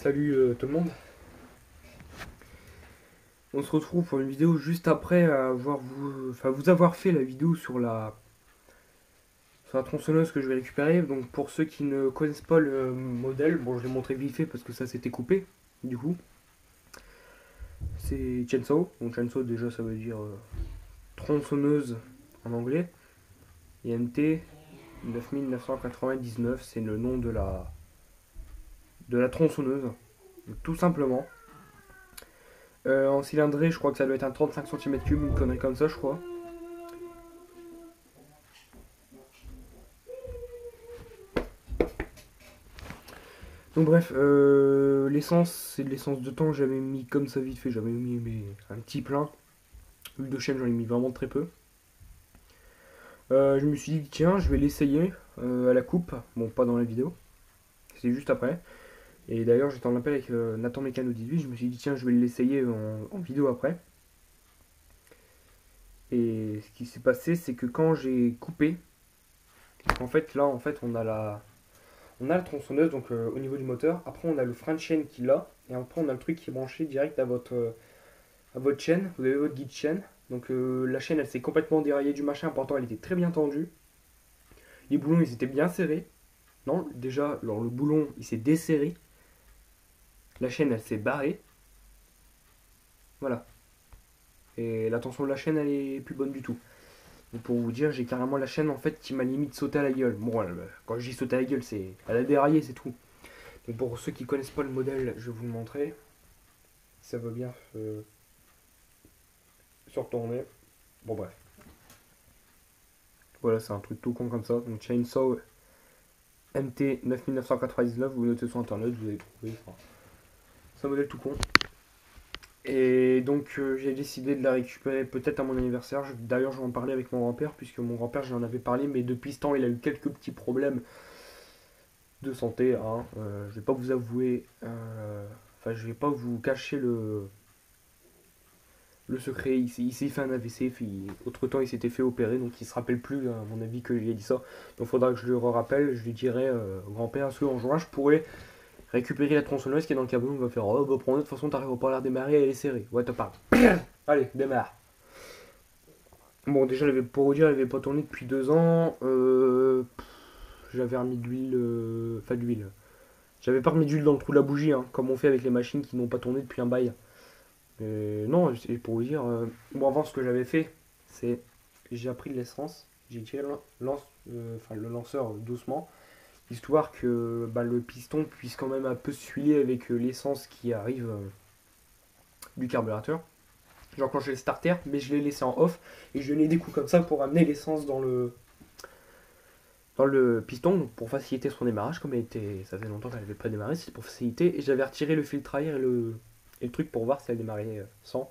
Salut tout le monde. On se retrouve pour une vidéo juste après vous avoir fait la vidéo sur la tronçonneuse que je vais récupérer. Donc pour ceux qui ne connaissent pas le modèle, bon je l'ai montré vite fait parce que ça s'était coupé. Du coup, c'est chainsaw. Donc chainsaw déjà ça veut dire tronçonneuse en anglais. Et MT 9999, c'est le nom de la tronçonneuse. Donc, tout simplement. En cylindrée, je crois que ça doit être un 35 cm3, une connerie comme ça, je crois. Donc bref, l'essence, c'est de l'essence de temps, j'avais mis comme ça vite fait, j'avais mis un petit plein. L'huile de chêne, j'en ai mis vraiment très peu. Je me suis dit, tiens, je vais l'essayer à la coupe. Bon, pas dans la vidéo, c'est juste après. Et d'ailleurs, j'étais en appel avec Nathan Mécano 18, je me suis dit, tiens, je vais l'essayer en vidéo après. Et ce qui s'est passé, c'est que quand j'ai coupé, en fait, là, on a la tronçonneuse donc au niveau du moteur. Après, on a le frein de chaîne qui l'a. Et après, on a le truc qui est branché direct à votre chaîne. Vous avez votre guide chaîne. Donc la chaîne, elle s'est complètement déraillée du machin. Pourtant, elle était très bien tendue. Les boulons, ils étaient bien serrés. Non, déjà, alors, le boulon, il s'est desserré. La chaîne, elle s'est barrée. Voilà. Et la tension de la chaîne, elle est plus bonne du tout. Donc, pour vous dire, j'ai carrément la chaîne en fait qui m'a limite sauté à la gueule. Bon, quand je dis sauté à la gueule, c'est elle a déraillé, c'est tout. Donc pour ceux qui connaissent pas le modèle, je vais vous le montrer. Ça veut bien se retourner. Bon bref. Voilà, c'est un truc tout con comme ça. Donc Chainsaw MT 9999, vous notez sur internet, vous allez trouver. Enfin, c'est un modèle tout con. Et donc j'ai décidé de la récupérer peut-être à mon anniversaire. D'ailleurs, je vais en parler avec mon grand-père, puisque mon grand-père, j'en avais parlé, mais depuis ce temps, il a eu quelques petits problèmes de santé. Hein. Je vais pas vous avouer, enfin, je vais pas vous cacher le secret. Il s'est fait un AVC, autre temps il s'était fait opérer, donc il se rappelle plus, à mon avis, que j'ai dit ça. Donc il faudra que je le rappelle. Je lui dirai, grand-père, est-ce qu'en juin je pourrais récupérer la tronçonneuse qui est dans le cabinet? Il va faire, oh bah pour de toute façon t'arrives pas à la démarrer, elle est serrée. Ouais, t'as pas. Allez, démarre. Bon, déjà, pour vous dire, elle avait pas tourné depuis 2 ans. J'avais remis de l'huile, enfin de l'huile. J'avais pas remis d'huile dans le trou de la bougie, hein, comme on fait avec les machines qui n'ont pas tourné depuis un bail. Non, c'est pour vous dire. Bon, avant, ce que j'avais fait, c'est j'ai appris de l'essence, j'ai tiré le lanceur doucement, histoire que bah, le piston puisse quand même un peu s'huiler avec l'essence qui arrive du carburateur. J'ai enclenché le starter, mais je l'ai laissé en off et je l'ai des coups comme ça pour amener l'essence dans le piston, donc pour faciliter son démarrage. Comme ça faisait longtemps qu'elle n'avait pas démarré, c'était pour faciliter. Et j'avais retiré le filtre à air et le truc pour voir si elle démarrait sans.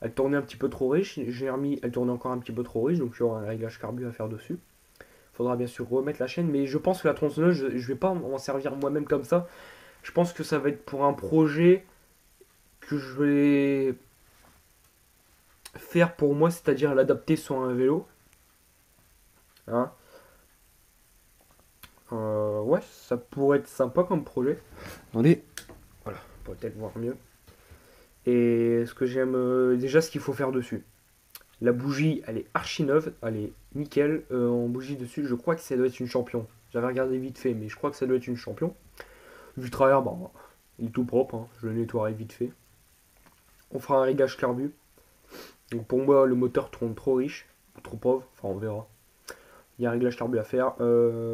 Elle tournait un petit peu trop riche, j'ai remis, elle tournait encore un petit peu trop riche, donc il y aura un réglage carbu à faire dessus. Il faudra bien sûr remettre la chaîne, mais je pense que la tronçonneuse, je vais pas m'en servir moi-même comme ça. Je pense que ça va être pour un projet que je vais faire pour moi, c'est-à-dire l'adapter sur un vélo. Hein. Ouais, ça pourrait être sympa comme projet. Attendez, voilà, pour peut-être voir mieux. Et ce que j'aime, déjà ce qu'il faut faire dessus. La bougie, elle est archi neuve, elle est nickel. En bougie dessus, je crois que ça doit être une champion. J'avais regardé vite fait, mais je crois que ça doit être une champion. Vu le travers, bah, il est tout propre, hein. Je le nettoierai vite fait. On fera un réglage carbu. Donc pour moi, le moteur tourne trop riche, trop pauvre, enfin on verra. Il y a un réglage carbu à faire.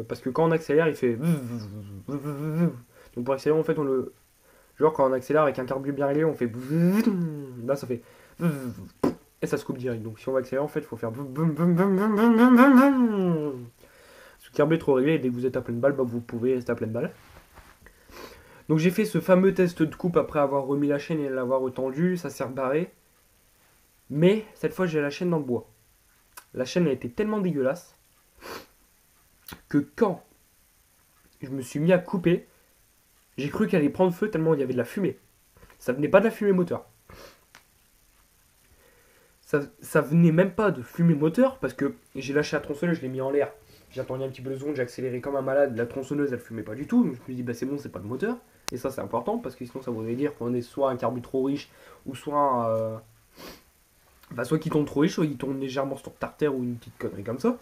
Parce que quand on accélère, il fait. Donc pour accélérer, en fait, genre quand on accélère avec un carbu bien réglé, on fait. Là, ça fait. Et ça se coupe direct. Donc si on va accélérer, en fait, il faut faire. Ce carbu est trop réglé, et dès que vous êtes à pleine balle, bah, vous pouvez rester à pleine balle. Donc j'ai fait ce fameux test de coupe après avoir remis la chaîne et l'avoir retendue. Ça s'est rebarré. Mais cette fois, j'ai la chaîne dans le bois. La chaîne a été tellement dégueulasse que quand je me suis mis à couper, j'ai cru qu'elle allait prendre feu tellement il y avait de la fumée. Ça venait pas de la fumée moteur. Ça venait même pas de fumée moteur parce que j'ai lâché la tronçonneuse, je l'ai mis en l'air. J'ai attendu un petit peu de secondes, j'ai accéléré comme un malade. La tronçonneuse, elle fumait pas du tout. Donc je me suis dit, bah c'est bon, c'est pas le moteur. Et ça c'est important parce que sinon ça voudrait dire qu'on est soit un carbu trop riche ou soit soit qu'il tourne trop riche, soit qu'il tourne légèrement sur tartare ou une petite connerie comme ça.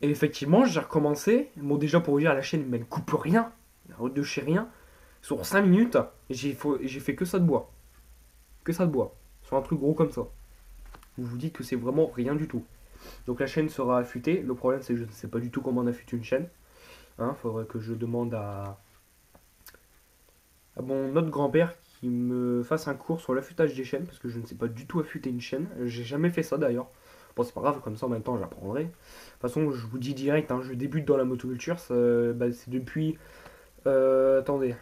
Et effectivement j'ai recommencé. Bon déjà pour vous dire la chaîne elle ne coupe rien, de chez rien. Sur 5 minutes j'ai fait que ça de bois. Que ça de bois. Sur un truc gros comme ça. Vous vous dites que c'est vraiment rien du tout. Donc la chaîne sera affûtée. Le problème c'est que je ne sais pas du tout comment on affûte une chaîne. Faudrait que je demande à mon autre grand-père qui me fasse un cours sur l'affûtage des chaînes, parce que je ne sais pas du tout affûter une chaîne. J'ai jamais fait ça d'ailleurs. Bon, c'est pas grave, comme ça en même temps j'apprendrai. De toute façon, je vous dis direct, je débute dans la motoculture. C'est depuis. Attendez.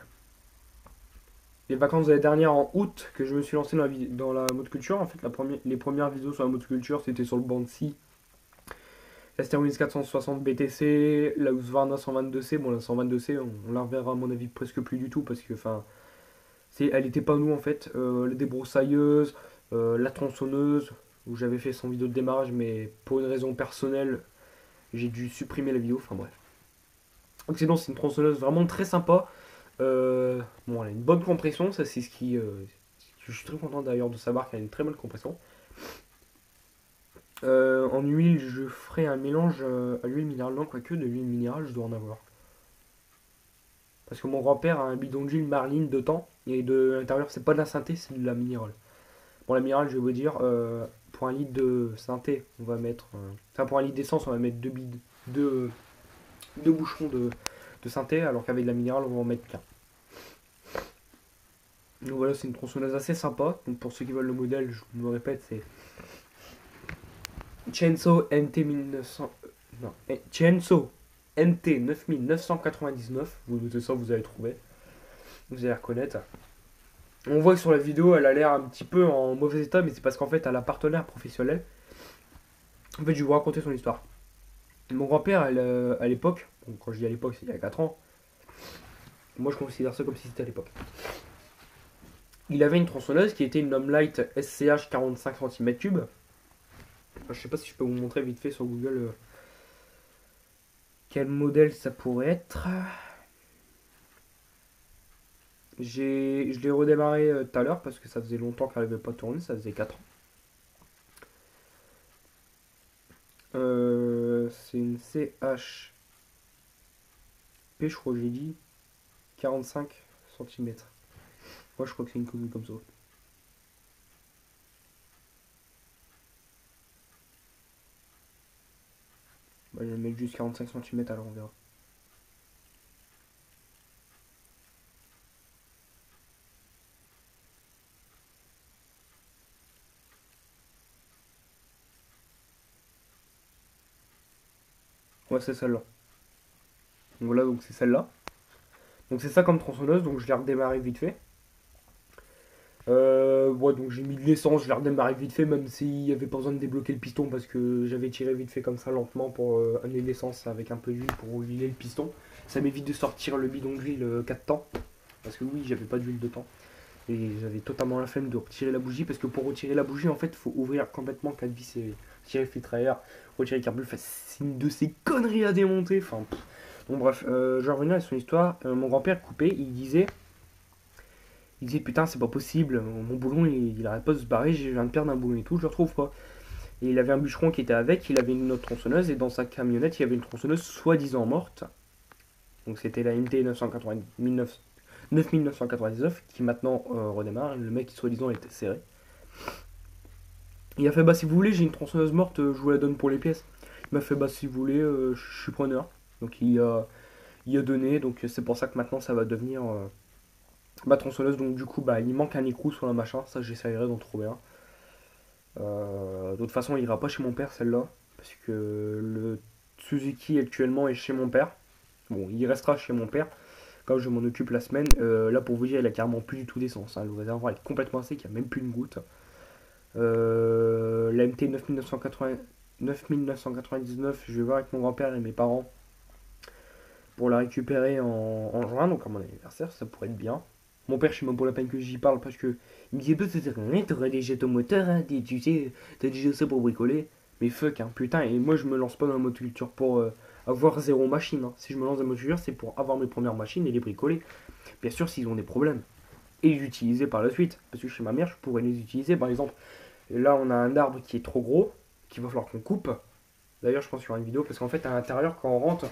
Les vacances de l'année dernière en août que je me suis lancé dans la motoculture. En fait, les premières vidéos sur la motoculture c'était sur le Banshee, la Sterwins 460 BTC, la Husqvarna 122C. Bon, la 122C, on la reverra à mon avis presque plus du tout parce que, elle était pas nous en fait. La débroussailleuse, la tronçonneuse, où j'avais fait son vidéo de démarrage, mais pour une raison personnelle, j'ai dû supprimer la vidéo. Enfin bref. Donc, sinon, c'est une tronçonneuse vraiment très sympa. Bon, elle a une bonne compression, ça c'est ce qui. Je suis très content d'ailleurs de savoir qu'elle a une très bonne compression. En huile, je ferai un mélange à l'huile minérale. Non, quoique de l'huile minérale, je dois en avoir. Parce que mon grand-père a un bidon d'huile Marline de temps. Et de l'intérieur, c'est pas de la synthé, c'est de la minérale. Bon, la minérale, je vais vous dire, pour un litre de synthé, on va mettre. Enfin, pour un litre d'essence, on va mettre deux bouchons de synthé, alors qu'avec la minérale, on va en mettre qu'un. Donc voilà, c'est une tronçonneuse assez sympa. Donc pour ceux qui veulent le modèle, je me répète, c'est Chainsaw NT 1900. Non, Chainsaw NT 9999. Vous notez ça, vous allez trouver. Vous allez reconnaître. On voit que sur la vidéo, elle a l'air un petit peu en mauvais état, mais c'est parce qu'en fait, elle a un partenaire professionnel. En fait, je vais vous raconter son histoire. Mon grand-père, à l'époque, quand je dis à l'époque, c'est il y a 4 ans. Moi, je considère ça comme si c'était à l'époque. Il avait une tronçonneuse qui était une Homelite SCH 45 cm3. Je sais pas si je peux vous montrer vite fait sur Google quel modèle ça pourrait être. Je l'ai redémarré tout à l'heure parce que ça faisait longtemps qu'elle n'avait pas tourné, ça faisait 4 ans. C'est une CHP, je crois que j'ai dit 45 cm. Moi je crois que c'est une commune comme ça. Bah, je vais mettre juste 45 cm alors on verra. Ouais, c'est celle-là. Donc voilà, donc c'est celle-là. Donc c'est ça comme tronçonneuse, donc je l'ai redémarré vite fait. Ouais, donc j'ai mis de l'essence, je l'ai redémarré vite fait, même s'il n'y avait pas besoin de débloquer le piston parce que j'avais tiré vite fait comme ça lentement pour amener l'essence avec un peu d'huile pour huiler le piston. Ça m'évite de sortir le bidon d'huile 4 temps. Parce que oui, j'avais pas d'huile de temps. Et j'avais totalement la flemme de retirer la bougie parce que pour retirer la bougie, en fait, il faut ouvrir complètement 4 vis et tirer le filtre à air, retirer le carburant. Enfin, c'est une de ces conneries à démonter. Enfin, bon, bref, je vais revenir à son histoire. Mon grand-père coupé, il disait putain, c'est pas possible, mon boulon il arrête pas de se barrer, je viens de perdre un boulon et tout, je le retrouve pas. Et il avait un bûcheron qui était avec, il avait une autre tronçonneuse et dans sa camionnette il y avait une tronçonneuse soi-disant morte. Donc c'était la MT 9999 qui maintenant redémarre. Le mec soi-disant était serré. Il a fait bah si vous voulez, j'ai une tronçonneuse morte, je vous la donne pour les pièces. Il m'a fait bah si vous voulez, je suis preneur. Donc il a donné, donc c'est pour ça que maintenant ça va devenir ma tronçonneuse. Donc du coup bah il manque un écrou sur la machin, ça j'essayerai d'en trouver un. De toute façon il ira pas chez mon père celle-là, parce que le Suzuki actuellement est chez mon père. Bon il restera chez mon père quand je m'en occupe la semaine. Là pour vous dire il a carrément plus du tout d'essence, le réservoir est complètement sec, il n'y a même plus une goutte. La MT 9999, je vais voir avec mon grand-père et mes parents pour la récupérer en juin, donc à mon anniversaire, ça pourrait être bien. Mon père, je sais même pas la peine que j'y parle parce que il me dit pas c'est rien, t'aurais déjà ton moteur, hein, tu sais, t'as déjà ça pour bricoler. Mais fuck, hein, putain, et moi je me lance pas dans la motoculture pour avoir zéro machine. Hein. Si je me lance dans la motoculture, c'est pour avoir mes premières machines et les bricoler. Bien sûr, s'ils ont des problèmes. Et les utiliser par la suite. Parce que chez ma mère, je pourrais les utiliser. Par exemple, là, on a un arbre qui est trop gros, qu'il va falloir qu'on coupe. D'ailleurs, je pense qu'il y aura une vidéo. Parce qu'en fait, à l'intérieur, quand on rentre,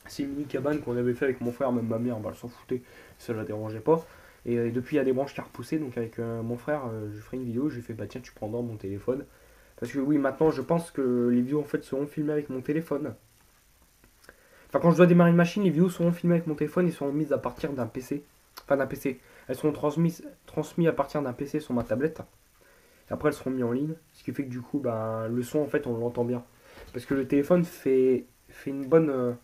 c'est une mini cabane qu'on avait fait avec mon frère, même ma mère, bah, elle s'en foutait. Ça la dérangeait pas. Et depuis, il y a des branches qui a repoussé. Donc, avec mon frère, je ferai une vidéo. Je lui ai fait, bah tiens, tu prends dans mon téléphone. Parce que oui, maintenant, je pense que les vidéos en fait seront filmées avec mon téléphone. Enfin, quand je dois démarrer une machine, les vidéos seront filmées avec mon téléphone et seront mises à partir d'un PC. Enfin, d'un PC. Elles seront transmises à partir d'un PC sur ma tablette. Et après, elles seront mises en ligne. Ce qui fait que du coup, ben, le son, en fait, on l'entend bien. Parce que le téléphone fait une bonne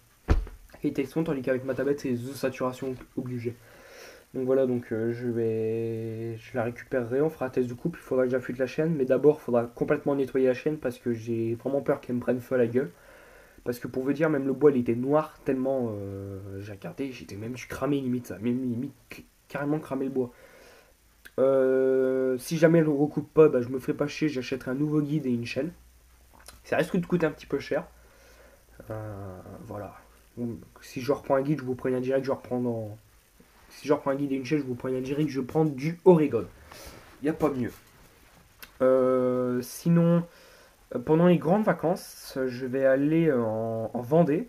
qualité de son, tandis qu'avec ma tablette, c'est de saturation obligée. Donc voilà, donc je la récupérerai, on fera un test de coupe, il faudra que j'affûte la chaîne, mais d'abord, il faudra complètement nettoyer la chaîne parce que j'ai vraiment peur qu'elle me prenne feu à la gueule. Parce que pour vous dire, même le bois il était noir tellement j'ai regardé, j'étais même dû cramer limite ça, même limite carrément cramer le bois. Si jamais elle ne recoupe pas, bah, je me ferai pas chier, j'achèterai un nouveau guide et une chaîne. Ça risque de coûter un petit peu cher. Voilà. Donc, si je reprends un guide, je vous préviens direct, je reprends dans. Si je reprends un guide et une chaîne, je vous préviens direct, je prends du Oregon. Il n'y a pas mieux. Sinon, pendant les grandes vacances, je vais aller en Vendée.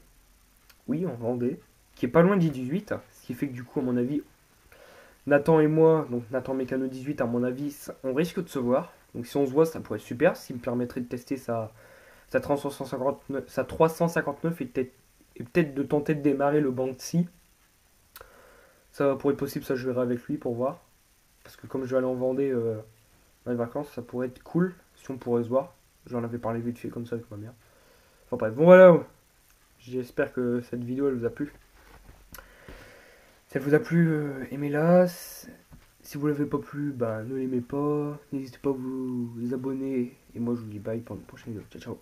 Oui, en Vendée. Qui est pas loin d'I18. Ce qui fait que du coup, à mon avis, Nathan et moi, donc Nathan Mécano 18, à mon avis, on risque de se voir. Donc si on se voit, ça pourrait être super. Ce qui me permettrait de tester sa 359 et peut-être de tenter de démarrer le Banksy. Ça pourrait être possible, ça je verrai avec lui pour voir. Parce que comme je vais aller en Vendée dans les vacances, ça pourrait être cool si on pourrait se voir. J'en avais parlé vite fait comme ça avec ma mère. Enfin bref, bon voilà. J'espère que cette vidéo elle vous a plu. Si elle vous a plu, aimez-la. Si vous l'avez pas plu, bah ne l'aimez pas. N'hésitez pas à vous abonner. Et moi je vous dis bye pour une prochaine vidéo. Ciao ciao.